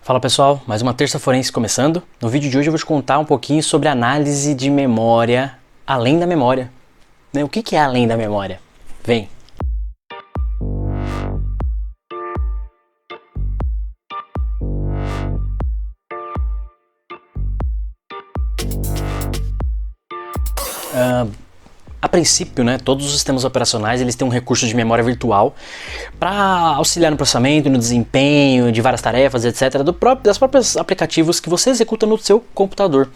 Fala pessoal, mais uma terça forense começando. No vídeo de hoje eu vou te contar um pouquinho sobre análise de memória além da memória. O que é além da memória? Vem! A princípio, todos os sistemas operacionais eles têm um recurso de memória virtual para auxiliar no processamento, no desempenho de várias tarefas, etc. Das próprios aplicativos que você executa no seu computador.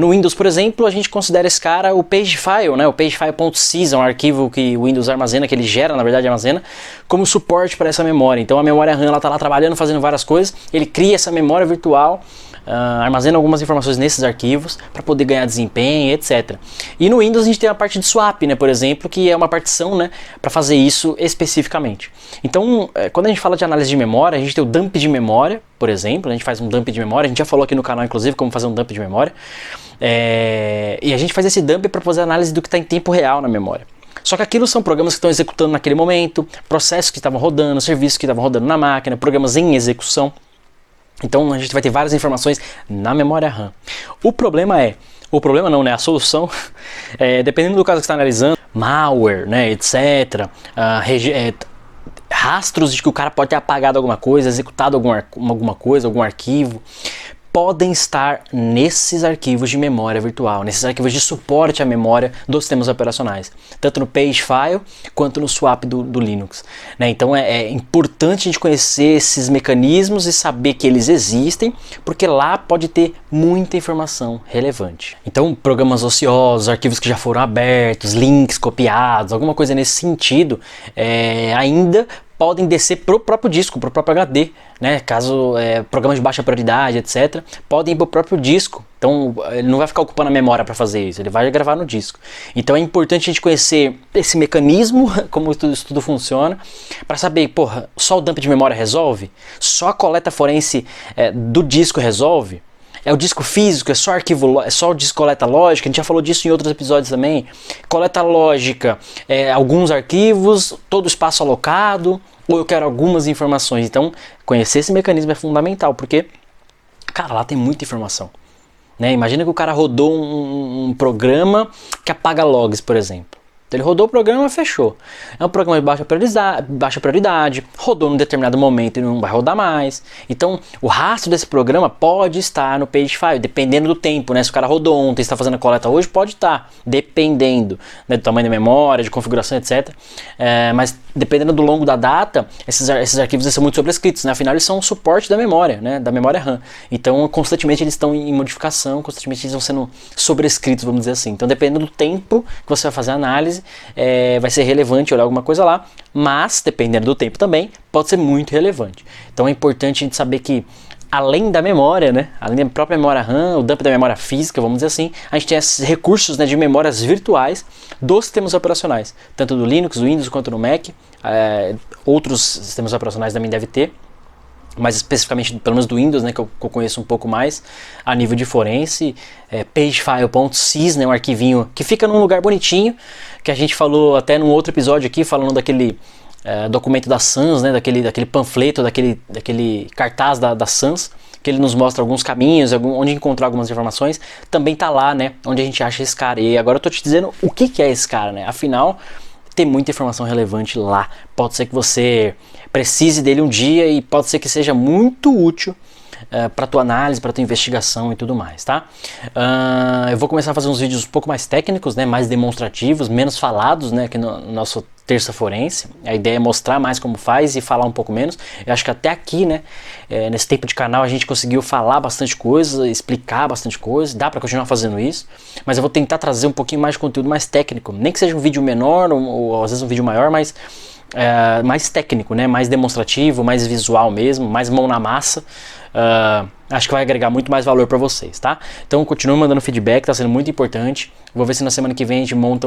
No Windows, por exemplo, a gente considera esse cara o pagefile, o pagefile.sys é um arquivo que o Windows armazena, que ele gera, na verdade armazena, como suporte para essa memória. Então a memória RAM está lá trabalhando, fazendo várias coisas, ele cria essa memória virtual, armazena algumas informações nesses arquivos para poder ganhar desempenho, etc. E no Windows a gente tem a parte de swap, por exemplo, que é uma partição para fazer isso especificamente. Então, quando a gente fala de análise de memória, a gente tem o dump de memória, por exemplo, a gente faz um dump de memória, a gente já falou aqui no canal, inclusive, como fazer um dump de memória, e a gente faz esse dump para fazer análise do que está em tempo real na memória. Só que aquilo são programas que estão executando naquele momento, processos que estavam rodando, serviços que estavam rodando na máquina, programas em execução. Então a gente vai ter várias informações na memória RAM. O problema não, a solução, dependendo do caso que você está analisando, malware, etc., rastros de que o cara pode ter apagado alguma coisa, executado alguma coisa, algum arquivo, podem estar nesses arquivos de memória virtual, nesses arquivos de suporte à memória dos sistemas operacionais, tanto no pagefile quanto no swap do Linux. Então é importante a gente conhecer esses mecanismos e saber que eles existem, porque lá pode ter muita informação relevante. Então programas ociosos, arquivos que já foram abertos, links copiados, alguma coisa nesse sentido, ainda podem descer para o próprio disco, para o próprio HD, caso programas de baixa prioridade, etc., podem ir para o próprio disco. Então ele não vai ficar ocupando a memória para fazer isso, ele vai gravar no disco. Então é importante a gente conhecer esse mecanismo, como isso tudo funciona, para saber, só o dump de memória resolve? Só a coleta forense do disco resolve? É o disco físico, é só arquivo, é só o disco coleta lógica, a gente já falou disso em outros episódios também. Coleta lógica, alguns arquivos, todo o espaço alocado, ou eu quero algumas informações. Então, conhecer esse mecanismo é fundamental, porque, cara, lá tem muita informação. Imagina que o cara rodou um programa que apaga logs, por exemplo. Ele rodou o programa, fechou. É um programa de baixa prioridade, rodou num determinado momento e não vai rodar mais. Então, o rastro desse programa pode estar no pagefile, dependendo do tempo, Se o cara rodou ontem e está fazendo a coleta hoje, pode estar, dependendo do tamanho da memória, de configuração, etc. Mas dependendo do longo da data, esses arquivos são muito sobrescritos, Afinal, eles são um suporte da memória, da memória RAM. Então, constantemente eles estão em modificação, constantemente eles vão sendo sobrescritos, vamos dizer assim. Então, dependendo do tempo que você vai fazer a análise, vai ser relevante olhar alguma coisa lá, mas dependendo do tempo também, pode ser muito relevante. Então é importante a gente saber que além da memória, além da própria memória RAM, o dump da memória física, vamos dizer assim, a gente tem esses recursos de memórias virtuais dos sistemas operacionais, tanto do Linux, do Windows quanto no Mac, outros sistemas operacionais também devem ter, mas especificamente pelo menos do Windows, que eu conheço um pouco mais a nível de forense, pagefile.sys, um arquivinho que fica num lugar bonitinho, que a gente falou até num outro episódio aqui, falando daquele documento da SANS, daquele panfleto, daquele cartaz da SANS, que ele nos mostra alguns caminhos, onde encontrar algumas informações, também tá lá, onde a gente acha esse cara. E agora eu tô te dizendo o que é esse cara, Afinal, tem muita informação relevante lá. Pode ser que você precise dele um dia e pode ser que seja muito útil para tua análise, para tua investigação e tudo mais, tá? Eu vou começar a fazer uns vídeos um pouco mais técnicos, mais demonstrativos, menos falados, aqui no nosso terça forense. A ideia é mostrar mais como faz e falar um pouco menos. Eu acho que até aqui, nesse tempo de canal, a gente conseguiu falar bastante coisa, explicar bastante coisa, dá para continuar fazendo isso, mas eu vou tentar trazer um pouquinho mais de conteúdo mais técnico, nem que seja um vídeo menor ou às vezes um vídeo maior, mas mais técnico, mais demonstrativo, mais visual mesmo, mais mão na massa. Acho que vai agregar muito mais valor para vocês, tá? Então continue mandando feedback, tá sendo muito importante. Vou ver se na semana que vem a gente monta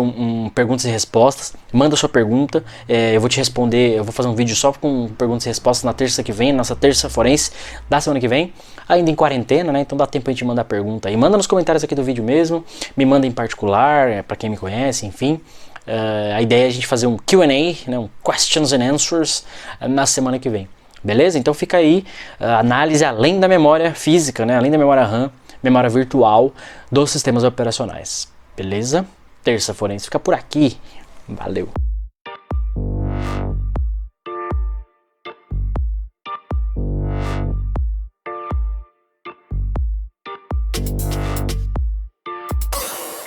perguntas e respostas. Manda sua pergunta, eu vou te responder. Eu vou fazer um vídeo só com perguntas e respostas na terça que vem, nossa terça forense da semana que vem, ainda em quarentena, então dá tempo a gente mandar pergunta aí. Manda nos comentários aqui do vídeo mesmo, me manda em particular, para quem me conhece, enfim. A ideia é a gente fazer um Q&A, um Questions and Answers, na semana que vem. Beleza? Então fica aí a análise além da memória física, né? Além da memória RAM, memória virtual dos sistemas operacionais. Beleza? Terça Forense fica por aqui. Valeu!